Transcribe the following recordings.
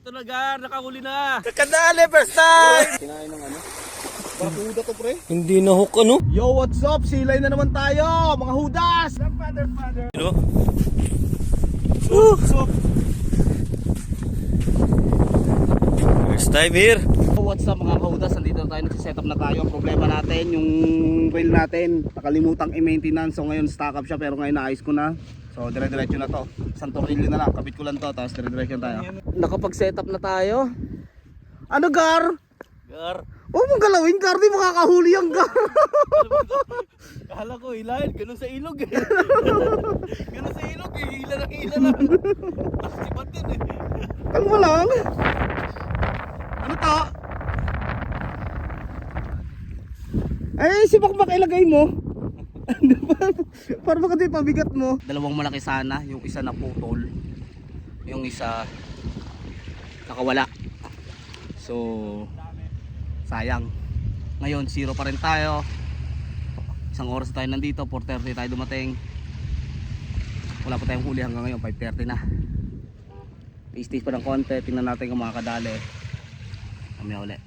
Ito na Gar, nakahuli na. Kakandali, first time! Kinain ng ano? Barakuda to pre. Hindi na hook ano? Yo, what's up? Silay na naman tayo, mga hudas! Father. You know? First time here. What's up mga kahudas? Nandito tayo, nagsiset up na tayo. Ang problema natin, yung reel natin, nakalimutang i-maintenance. So ngayon stock up siya, pero ngayon naayos ko na. So dire-diretso na to. Isang tornilyo na lang, kapit ko lang to, tapos dire-diretso tayo. Nakapag-set up na tayo. Ano Gar? Gar. Huwag mong galawin Gar, di makakahuli ang Gar. Kala ko hilahin, ganun sa ilog eh. Ganun sa ilog eh, hila lang. Sipat din eh. Kalma lang. Ano to? Ay, sibak-bak ilagay mo. Para baka di pabigat mo. Dalawang malaki sana, yung isa na putol, yung isa nakawala. So sayang. Ngayon 0 pa rin tayo. Isang oras tayo nandito, 4:30 tayo dumating. Wala pa tayong huli hanggang ngayon, 5:30 na. I-stage pa ng konti, tingnan natin kung makakadali. Kami ulit.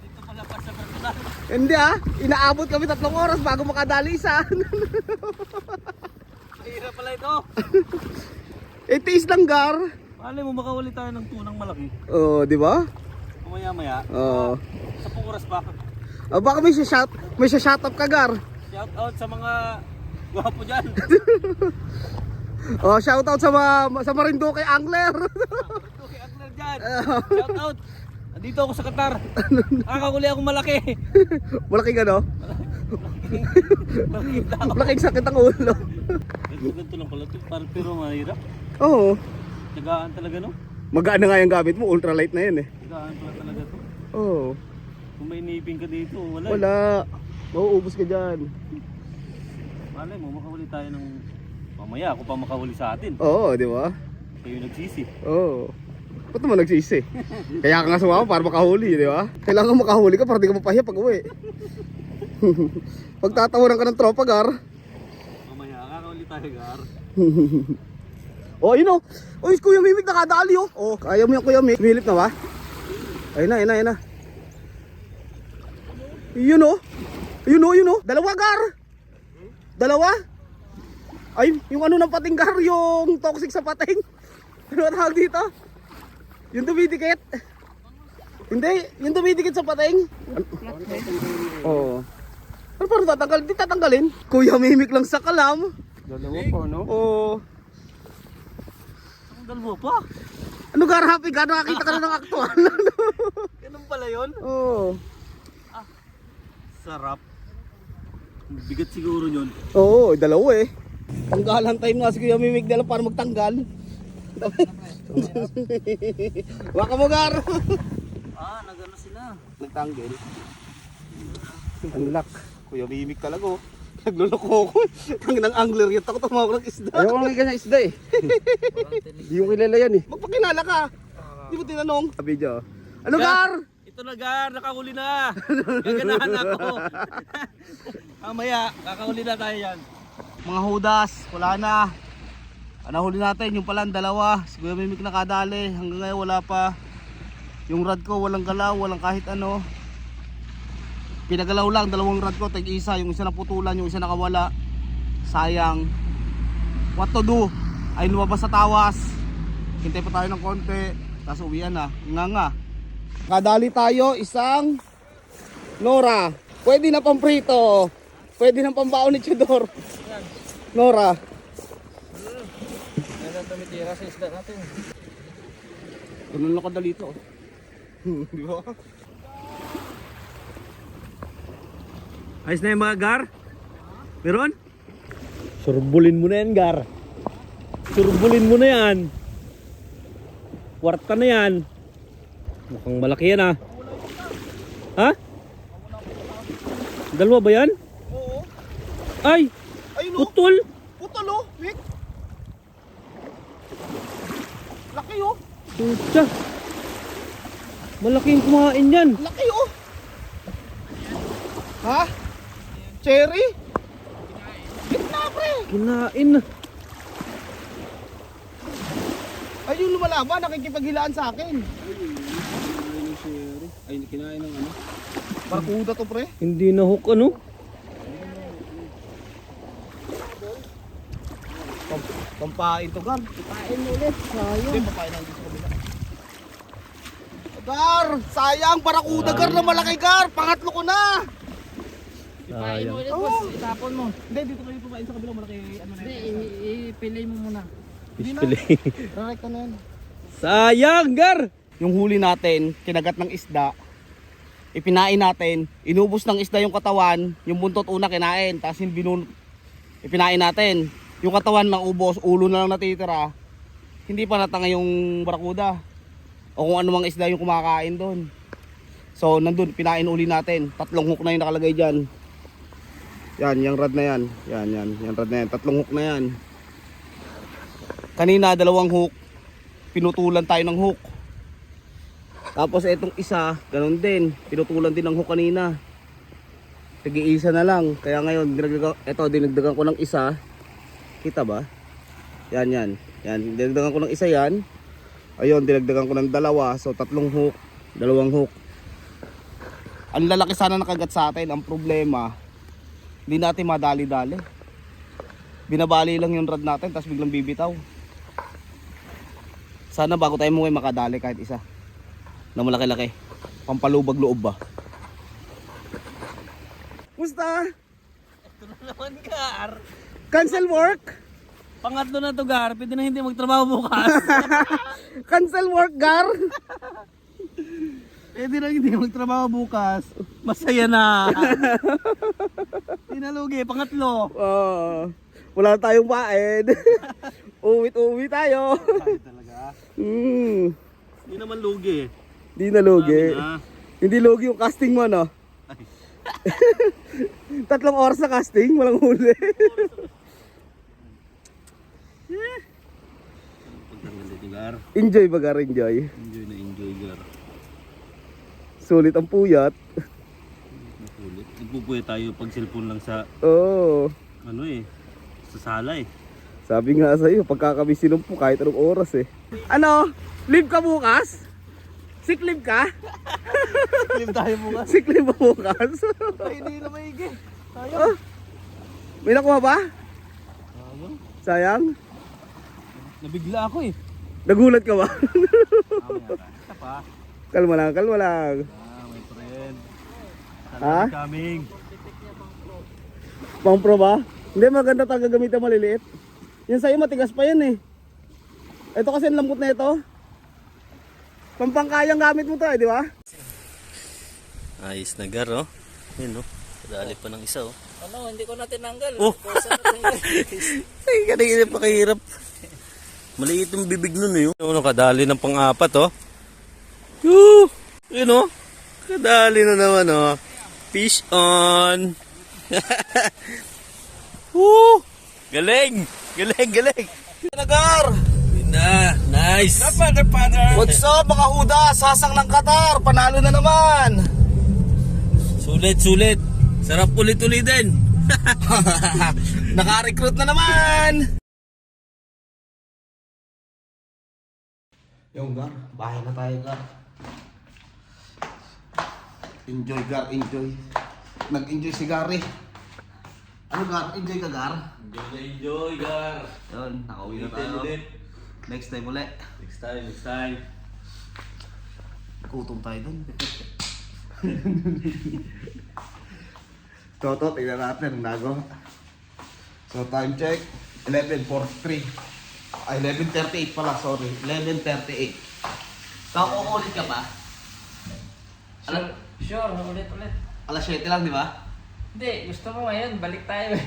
Dito pala pa sa personal. Hindi inaabot kami 3 oras bago makadali isa. Mahirap pala ito. Tiis lang Gar. Malay mo makahuli tayo ng tunang malaki. Oh, di ba? Maya. Oh. Sa oras pa. Baka may shout up ka Gar. Shout out sa mga gwapo dyan. Oh, shout out sa Marinduque Angler. Okay, angler dyan. Shout out. Nandito ako sa Qatar. Nakakahuli akong malaki. Malaking ano? Malaki tao. Malaking sakit ang ulo. Ganito lang pala ito. Pero mahirap. Oo. Tagaan talaga no? Magaan na nga yung gamit mo, ultralight na yan eh. Tagaan pala talaga to. Oo. Kung may niping ka dito, wala. Wala. Mauubos ka dyan. Malay mo, makahuli tayo ng mamaya. Ako pa makahuli sa atin. Oo, di ba? Kayo nagsisi. Oo. Ba't naman nagsisi? Kaya ka nga sumama para makahuli, di ba? Kailangan makahuli ka para di ka mapahiya pag uwi. Pagtatawanan ka ng tropa, Gar. Mamaya, kakahuli tayo, Gar. Oh, yun o. Oh, si Kuya Mimik nakadali oh. Oh, kaya mo yung Kuya Mimik. Humilip na ba? Ayun na. Yun o. Yun o. Dalawa, Gar. Dalawa. Ay, yung ano ng pating Gar, yung toxic sa pating. Ano tawag dito? Yung dumidikit. Hindi, yung dumidikit sa pating. Oo. Ano parang tatanggalin? Di tatanggalin. Kuya Mimik lang sa kalam. Dalawa pa, no? Oo. Ang dalawa pa. Ano Gar, happy ka? Nakakita ka na ng aktual. Ganun pala yun. Oo. Sarap. Bigat siguro yun. Oo, dalawa eh. Tanggalan time nga si Kuya Mimik dala para magtanggal. Waka mo Gar. Nagano sila. Nagtanggal. Ang lak. Kuya Mimik talaga oh. Nagluloko ko. Ang nang angler yun. Takot tumawag ng isda. Ayaw lang ganyan isda eh. Hindi yung kilala yan eh. Magpakilala ka. Di mo tinanong. Video. Ano Gar? Ito na Gar, nakahuli na. Gaganahan ako. Mamaya, kakahuli na tayo yan. Mga hudas, wala na. Nahuli natin yung palang dalawa. Si Kuya Mimik nakadali. Hanggang ngayon wala pa. Yung rod ko walang galaw, walang kahit ano. Pinagalaw lang, dalawang rod ko, tag-isa. Yung isa naputulan, yung isa nakawala. Sayang. What to do? Ay lumabas sa tawas. Hintay pa tayo ng konti. Tapos uwian na. Nga. Kadali tayo isang Nora. Pwede na pamprito. Pwede na pambaon ni Chidor. Nora. Meron tumitira sa isda natin. Ganun lang kadali ito. Di ba? Ayos na yung mga Gar? Meron? Surbulin mo na yan Gar. Surbulin mo na yan. Kwarta na yan. Mukhang malaki yan ah. Ha? Dalawa ba yan? Oo. Ay! Ay no. Putol! Putol oh. Wait. Laki oh. Pucha! Malaking kumain yan. Laki oh. Ha? Cherry? Gitna pre. Kinain na. Ay, yung lumalaban, nakikipaghilaan sa akin. Ay, kinain ng ano? Barkuda to, pre. Hindi na hook ano? Pampain to, Gar. Pampain mo ulit. Sayang. Hindi, pampain lang dito sa kabila. Gar, sayang. Barakuda, Gar, na malaki, Gar. Pangatlo ko na. Ipain mo ulit, Oo. boss. Itapon mo. Hindi, dito kayo pampain sa kabila. Malaki, ano na Hindi, yun. ipilay mo muna. Display. Rarek ka na yan. Sayang, Gar! Yung huli natin, kinagat ng isda. Ipinain natin. Inubos ng isda yung katawan. Yung buntot una kinain. Tapos yung ipinain natin. Yung katawan ng ubos, ulo na lang natitira. Hindi pa natanga yung barakuda. O kung ano mang isda yung kumakain doon. So nandun, pinain uli natin. 3 hook na yung nakalagay dyan. Yan, yung rod na yan. Yung rod na yan. 3 hook na yan. Kanina 2 hook. Pinutulan tayo ng hook. Tapos itong isa, ganun din. Pinutulan din ng hook kanina. Tig-iisa na lang. Kaya ngayon, dinagdagan ko ng isa. Kita ba? Yan. Dinagdagan ko ng isa yan. Ayun, dinagdagan ko ng 2. So 3 hook, 2 hook. Ang lalaki sana nakagat sa atin. Ang problema, hindi natin madali-dali. Binabali lang yung rod natin, tapos biglang bibitaw. Sana bago tayo umuwi makadali kahit isa. Na malaki-laki. Pampalubag loob ba? Musta? Ito na naman, Gar. Cancel work? Pangatlo na to, Gar. Pwede na hindi magtrabaho bukas. Cancel work, Gar? Pwede na hindi magtrabaho bukas. Masaya na. Tinalugi, pangatlo. Wala tayong paed. Uwi tayo. Ay, talaga. Hindi naman lugi. Di na lugi. Sabi na. Hindi lugi yung casting mo, no? 3 oras na casting, walang huli. Pagtanggal dito, Gar. Enjoy ba, Gar? Enjoy. Enjoy na enjoy, Gar. Sulit ang puyat. Nakulit. Nagpupuya tayo pag cellphone lang sa, Oo. ano sa sala Sabi nga sa'yo, pagkakabisilong po kahit anong oras eh. Ano? Leave ka bukas? Sick leave ka? Live tayo bukas. Sick leave ba bukas? Ay, hindi na maigi. Oh, may nakuha ba? Sayang? Nabigla ako eh. Nagulat ka ba? Isa pa. Kalma lang. My friend. Ha? Coming. Pang pro ba? Hindi, maganda talaga gamitin maliliit. Yan sa'yo matigas pa yan eh. Ito kasi ang lambot na ito. Pampangkayang gamit mo to eh, di ba? Ayos na, Gar, oh. Yan, oh. Kadali pa ng isa, oh. Ano, hindi ko na tinanggal. Oh! Ay, kanina pakahirap. Maliit yung bibig nun, eh. Ano, kadali ng pang-4, oh. Yoo! Yun, oh. Kadali na naman, oh. Fish on! Woo! Galing! Nagar! Na, nice! What's up mga huda? Sasang ng Qatar, panalo na naman! Sulit! Sarap ulit-ulitin! Naka-recruit na naman! Yung Gar, bahay na tayo, Gar. Enjoy, Gar, enjoy. Nag-enjoy si Gary. Ano, Gar? Enjoy ka, Gar? Enjoy, Gar! Yun, nakauwi na Ulitin tayo. ulit. Next time ulit. Next time. Gutom tayo dun. Toto, tingnan natin, nago. So time check, 11:43. Ay, 11:38 pala, sorry. 11:38. Uulit ka pa? Sure, ulit. Alas 7 lang, di ba? Hindi, gusto mo ngayon, balik tayo eh.